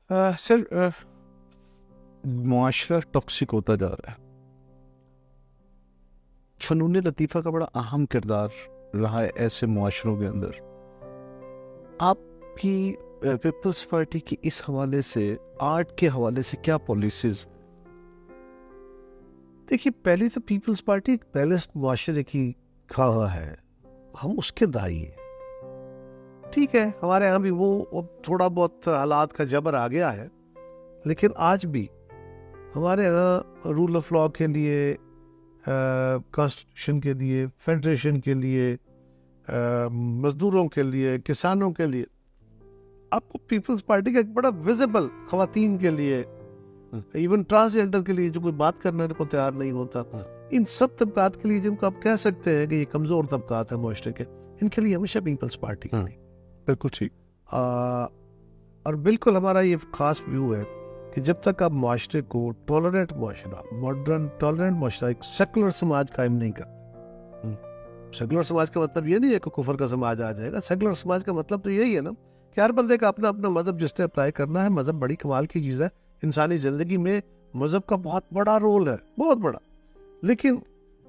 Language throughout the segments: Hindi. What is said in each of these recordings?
सर, मुआशरा टॉक्सिक होता जा रहा है। फ़नून लतीफ़ा का बड़ा अहम किरदार रहा है ऐसे मुआशरों के अंदर। आपकी पीपल्स पार्टी की इस हवाले से, आर्ट के हवाले से क्या पॉलिसीज? देखिए, पहले तो पीपल्स पार्टी एक बैलेंस्ड मुआशरे की खाहा है, हम उसके दाई हैं। ठीक है, हमारे यहाँ भी वो थोड़ा बहुत हालात का जबर आ गया है, लेकिन आज भी हमारे यहाँ रूल ऑफ लॉ के लिए, कॉन्स्टिट्यूशन के लिए, फेडरेशन के लिए, मजदूरों के लिए, किसानों के लिए, आपको पीपल्स पार्टी का एक बड़ा विजिबल, खवातीन के लिए, इवन ट्रांसजेंडर के लिए जो कोई बात करने को तैयार नहीं होता, इन सब तबकात के लिए जिनको आप कह सकते हैं कि ये कमजोर तबकात है मुआशरे के, इनके लिए हमेशा पीपल्स पार्टी की। बिल्कुल ठीक। और बिल्कुल हमारा ये खास व्यू है कि जब तक आप मुआशरे को टॉलरेंट मुआशरा, मॉडर्न टॉलरेंट मुआशरा, एक सेकुलर समाज कायम नहीं करते। सेकुलर समाज का मतलब ये नहीं है कि कुफर का समाज आ जाएगा। सेकुलर समाज का मतलब तो यही है ना कि हर बंदे का अपना अपना मजहब जिसने अप्लाई करना है। मजहब बड़ी कमाल की चीज़ है, इंसानी ज़िंदगी में मजहब का बहुत बड़ा रोल है, बहुत बड़ा। लेकिन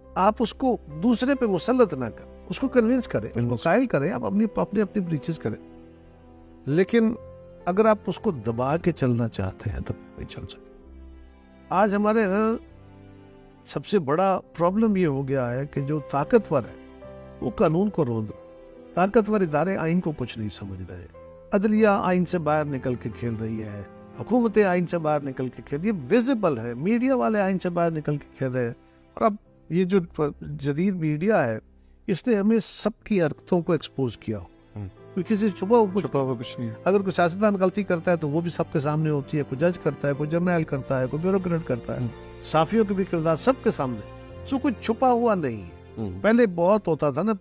आप उसको दूसरे पे मुसल्लत ना करें, उसको कन्विंस करें, उसको कायल करें, आप अपनी अपनी ब्रीचेस करें। लेकिन अगर आप उसको दबा के चलना चाहते हैं तब नहीं चल सकते। आज हमारे यहाँ सबसे बड़ा प्रॉब्लम ये हो गया है कि जो ताकतवर है वो कानून को रोक रहा। ताकतवर इदारे आइन को कुछ नहीं समझ रहे। अदलिया आइन से बाहर निकल के खेल रही है, हुकूमतें आइन से बाहर निकल के खेल रही है, विजिबल है। मीडिया वाले आइन से बाहर निकल के खेल रहे हैं। और अब ये जो जदीद मीडिया है, इसने हमें सबकी हरकतों को एक्सपोज किया। किसी छुपा हुआ कुछ नहीं। अगर कोई सियासतदान गलती करता है तो वो भी सबके सामने होती है। कोई जज करता है, कोई जर्नल करता है, कोई ब्यूरोक्रेट करता है, साफियों के भी किरदार सबके सामने। सो कुछ छुपा हुआ नहीं है। पहले बहुत होता था ना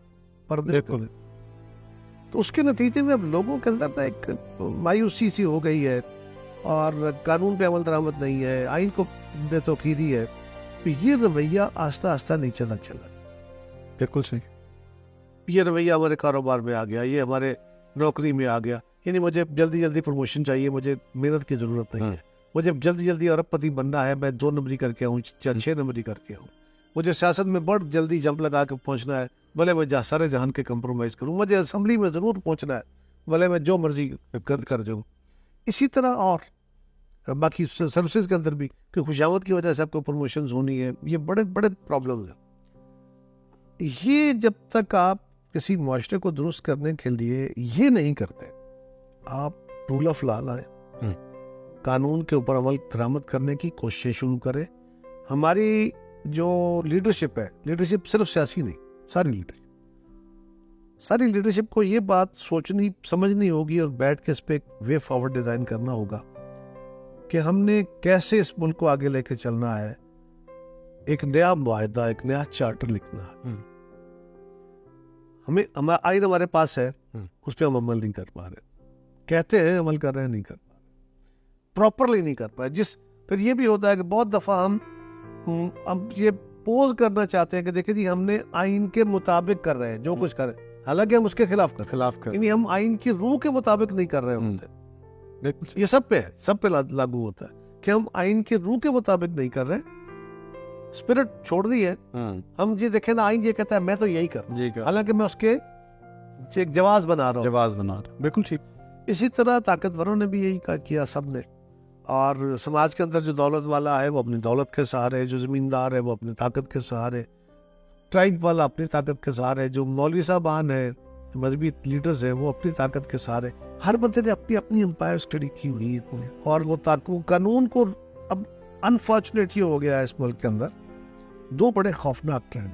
पर्दे, तो उसके नतीजे में अब लोगों के अंदर ना एक मायूसी सी हो गई है और कानून पे अमल दरामद नहीं है, आइन को बेतौकीरी है। तो ये रवैया आस्ता आस्ता नीचे तक चला। बिल्कुल सही। ये रवैया हमारे कारोबार में आ गया, ये हमारे नौकरी में आ गया। यानी मुझे जल्दी जल्दी प्रमोशन चाहिए, मुझे मेहनत की जरूरत नहीं है। मुझे जल्दी जल्दी अरबपति बनना है, मैं 2 नंबरी करके आऊँ, 6 नंबरी करके आऊँ। मुझे सियासत में बड़ जल्दी जंप लगा के पहुँचना है, भले मैं सारे जहान के कंप्रोमाइज करूँ। मुझे असम्बली में ज़रूर पहुँचना है, भले मैं जो मर्जी कर जाऊँ। इसी तरह और बाकी सर्विसेज के अंदर भी कि खुशामद की वजह से आपको प्रमोशन होनी है। ये बड़े बड़े प्रॉब्लम है। ये जब तक आप किसी मुआशरे को दुरुस्त करने के लिए ये नहीं करते, आप रूल ऑफ लॉ लाएं, कानून के ऊपर अमल दरामद करने की कोशिश शुरू करें। हमारी जो लीडरशिप है, लीडरशिप सिर्फ सियासी नहीं, सारी लीडरशिप को ये बात सोचनी समझनी होगी और बैठ के इस पे वे फॉरवर्ड डिजाइन करना होगा कि हमने कैसे इस मुल्क को आगे लेके चलना है। एक नया मुआहदा, एक नया चार्टर लिखना है। हमें हमारा आइन हमारे पास है, उस पर हम अमल नहीं कर पा रहे। कहते हैं अमल कर रहे हैं, नहीं कर पा रहे, प्रॉपरली नहीं कर पा रहे। फिर ये भी होता है कि बहुत दफा हम अब ये पोज करना चाहते हैं कि देखिए जी हमने आइन के मुताबिक कर रहे हैं जो कुछ कर रहे हैं, हालांकि हम उसके खिलाफ कर यानी हम आइन की रूह के मुताबिक नहीं कर रहे होते। ये सब पे लागू होता है कि हम आइन के रूह के मुताबिक नहीं कर रहे, स्पिरिट छोड़ दी है। हम ये देखें ना, आइन ये कहता है मैं तो यही कर, हालांकि मैं उसके एक जवाज बना रहा हूँ। बिल्कुल ठीक। इसी तरह ताकतवरों ने भी यही किया, सबने। और समाज के अंदर जो दौलत वाला है वो अपनी दौलत के सहारे, जो जमींदार है वो अपनी ताकत के सहारे, ट्राइब वाला अपनी ताकत के सहारे, जो मौलवी साहबान है, मजहबी लीडर्स है, वो अपनी ताकत के सहारे। हर बंदे ने अपनी अपनी एम्पायर स्टडी की हुई है। और वो कानून को अब अनफॉर्चुनेटली हो गया है इस मुल्क के अंदर 2 बड़े खौफनाक ट्रेंड।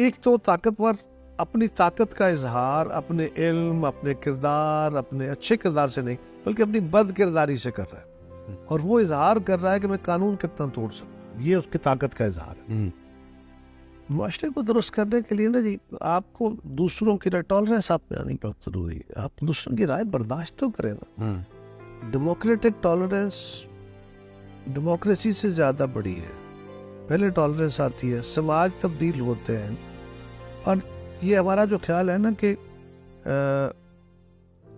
एक तो ताकतवर अपनी ताकत का इजहार अपने इल्म, अपने किरदार, अपने अच्छे किरदार से नहीं बल्कि अपनी बद किरदारी से कर रहा है। और वो इजहार कर रहा है कि मैं कानून कितना तोड़ सकता हूँ, ये उसकी ताकत का इजहार है। मुआशरे को दुरुस्त करने के लिए ना जी, आपको दूसरों की टॉलरेंस आप में आनी बहुत जरूरी है। आप दूसरों की राय बर्दाश्त तो करें ना। डेमोक्रेटिक टॉलरेंस डेमोक्रेसी से ज्यादा बड़ी है। पहले टॉलरेंस आती है, समाज तब्दील होते हैं। और ये हमारा जो ख्याल है ना कि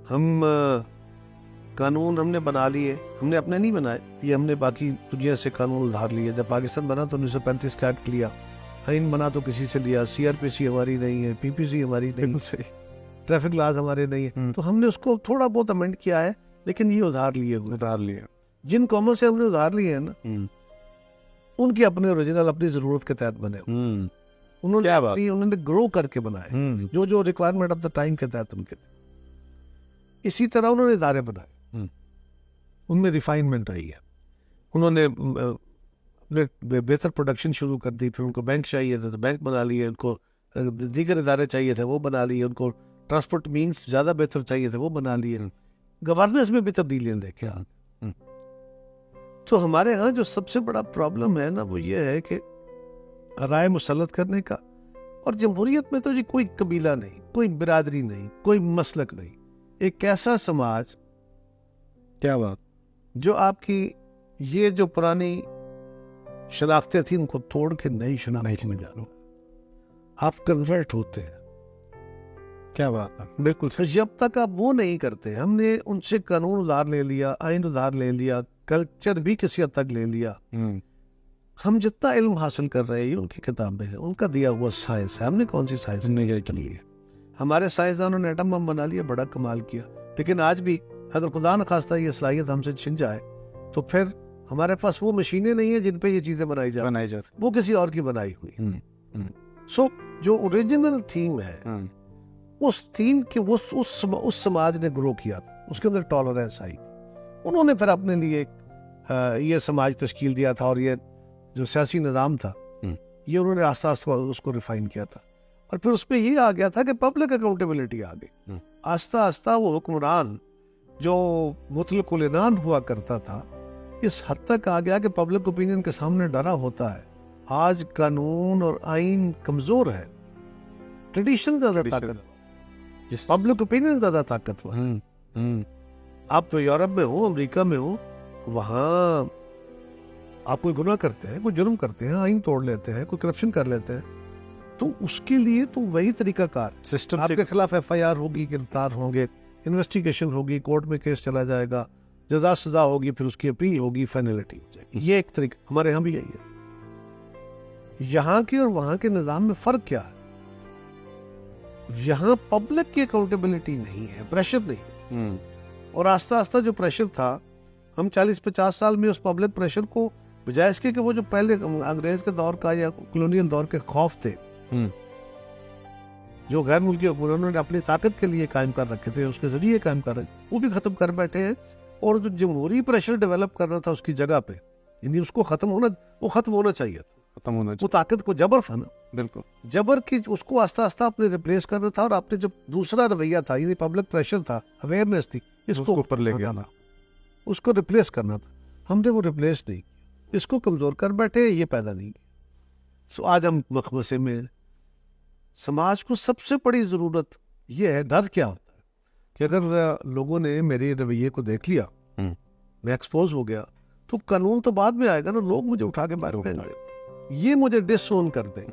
हम कानून हमने बना लिए, हमने अपने नहीं बनाए, ये हमने बाकी दुनिया से कानून उधार लिए। जब पाकिस्तान बना तो 1935 का एक्ट लिया, आइन बना तो किसी से लिया, सीआरपीसी हमारी नहीं है, पीपीसी हमारी नहीं है, ट्रैफिक लॉज हमारे नहीं है, तो हमने उसको थोड़ा बहुत अमेंड किया है, लेकिन ये उधार लिए। जिन कॉमों से हमने उधार लिए हैं ना, उनके अपने ओरिजिनल अपनी जरूरत के तहत बने, उन्होंने ग्रो करके बनाए, जो रिक्वायरमेंट ऑफ द टाइम के तहत उनके। इसी तरह उन्होंने इदारे बनाए, उनमें रिफाइनमेंट आई है, उन्होंने अपने बेहतर प्रोडक्शन शुरू कर दी, फिर उनको बैंक चाहिए थे तो बैंक बना लिए, उनको दीगर इदारे चाहिए थे वो बना लिए, उनको ट्रांसपोर्ट मीन्स ज़्यादा बेहतर चाहिए थे वो बना लिए, गवर्नेंस में भी तब्दीलियाँ देखे। तो हमारे यहाँ जो सबसे बड़ा प्रॉब्लम है ना, वो ये है कि राय मुसल्लत करने का, और जमहूरियत में तो जी कोई कबीला नहीं, कोई बिरादरी नहीं, कोई मसलक नहीं, एक ऐसा समाज, क्या बात, जो आपकी ये जो पुरानी शनाख्तें थी उनको तोड़ के नई शनाख्त में जा रहे हो, आप कन्वर्ट होते हैं। क्या बात है, बिल्कुल। जब तक आप वो नहीं करते, हमने उनसे कानून उधार ले लिया, आइन उधार ले लिया, कल्चर भी किसी हद तक ले लिया। हम जितना इल्म हासिल कर रहे हैं उनकी किताबें हैं, उनका दिया हुआ साइंस है, हमने कौन सी साइंस नहीं चली है। हमारे साइंसदानों ने एटम बम बना लिया, बड़ा कमाल किया, लेकिन आज भी अगर खुदा न खास्ता ये सलाहियत हमसे छिन जाए तो फिर हमारे पास वो मशीनें नहीं है जिन पे ये चीजें बनाई जाती, वो किसी और की बनाई हुई। सो जो ओरिजिनल थीम है, उस थीम के उस समाज ने ग्रो किया, उसके अंदर टॉलरेंस आई, उन्होंने फिर अपने लिए ये समाज तश्कील दिया था, और ये जो सियासी निज़ाम था ये उन्होंने आस्ता आस्ता उसको रिफाइन किया था, और फिर उसमें ये आ गया था कि पब्लिक अकाउंटेबिलिटी आ गई। आस्ता आस्ता वो हुक्मरान जो मुतलकुल इनान हुआ करता था, इस हद तक आ गया कि पब्लिक ओपिनियन के सामने डरा होता है। आज कानून और आइन कमजोर है, ट्रेडिशन ज्यादा ताकतवर, पब्लिक ओपिनियन ज्यादा ताकतवर। आप तो यूरोप में हो, अमेरिका में हो, वहां आप कोई गुनाह करते हैं, कोई जुर्म करते हैं, आइन तोड़ लेते हैं, कोई करप्शन कर लेते हैं, तो उसके लिए तो वही तरीकाकार सिस्टम, आपके खिलाफ एफआईआर होगी, गिरफ्तार होंगे, इन्वेस्टिगेशन होगी, कोर्ट में केस चला जाएगा, जजा सजा होगी, फिर उसकी अपील होगी, फाइनलिटी हो जाएगी। ये एक तरीका हमारे यहाँ भी यही है। यहाँ के और वहां के निजाम में फर्क क्या है? यहाँ पब्लिक की अकाउंटेबिलिटी नहीं है, प्रेशर नहीं, और आस्ता आस्ता जो प्रेशर था, हम 40-50 साल में उस पब्लिक प्रेशर को, बजाय इसके कि वो जो पहले अंग्रेज के दौर का या कॉलोनियल दौर के खौफ थे जो गैर मुल्की हुकूमतों ने अपनी ताकत के लिए कायम कर रखे थे, उसके जरिए कायम कर रहे, वो भी खत्म कर बैठे हैं। और जो जमहूरी प्रेशर डेवलप करना था उसकी जगह पे, यानी उसको खत्म होना चाहिए, वो ताकत को जबर था ना, बिल्कुल जबर की, उसको आस्ता आस्ता आपने रिप्लेस करना था, और आपने जब दूसरा रवैया था, यानी पब्लिक प्रेशर था, अवेयरनेस थी, इसको ऊपर ले गया ना, उसको रिप्लेस करना था, हमने वो रिप्लेस नहीं, इसको कमजोर कर बैठे, ये पैदा नहीं। सो आज हम मखमसे में, समाज को सबसे बड़ी जरूरत ये है, डर क्या होता है कि अगर लोगों ने मेरे रवैये को देख लिया, मैं एक्सपोज हो गया, तो कानून तो बाद में आएगा ना, लोग मुझे उठा के बाहर फेंक, ये मुझे डिसओन कर दे,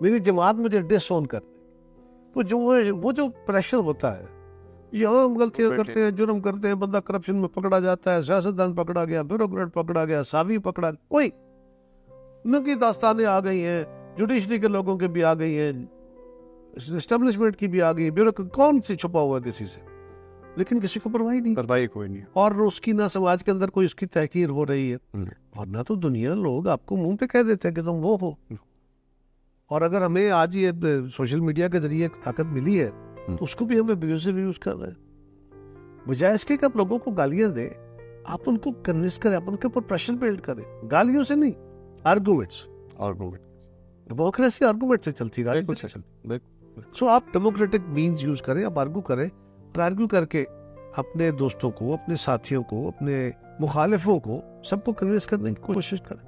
मेरी जमात मुझे डिसओन कर दे, तो जो वो जो प्रेशर होता है, यहाँ हम गलतियां करते हैं, जुर्म करते हैं, बंदा करप्शन में पकड़ा जाता है, सियासतदान पकड़ा गया, ब्यूरोक्रेट पकड़ा गया, सावी पकड़ा, कोई उनकी दास्तानें आ गई हैं, जुडिशरी के लोगों के भी आ गई हैं, एस्टेब्लिशमेंट की भी आ गई, ब्यूरोक्रेट कौन सी छुपा हुआ किसी से, लेकिन किसी को परवाही नहीं, और उसकी ना समाज के अंदर कोई उसकी तहकीर हो रही है, और ना तो दुनिया, लोग आपको मुंह पे कह देते हैं कि तुम वो हो। और अगर हमें आज ये सोशल मीडिया के जरिए ताकत मिली है, तो उसको भी हमें अब्यूसिव यूज कर रहे हैं। बजाय इसके कि आप लोगों को गालियां दें, आप उनको कन्विंस करें, आप उनके ऊपर प्रेशर बिल्ड करें, गालियों से नहीं, आर्गुमेंट्स, डेमोक्रेसी आर्गुमेंट से चलती है, गाली से चलती। सो आप डेमोक्रेटिक मीन्स यूज करें, आप आर्गू करें, और आर्गू करके अपने दोस्तों को, अपने साथियों को, अपने मुखालिफों को, सबको कन्विंस करने की कोशिश करें।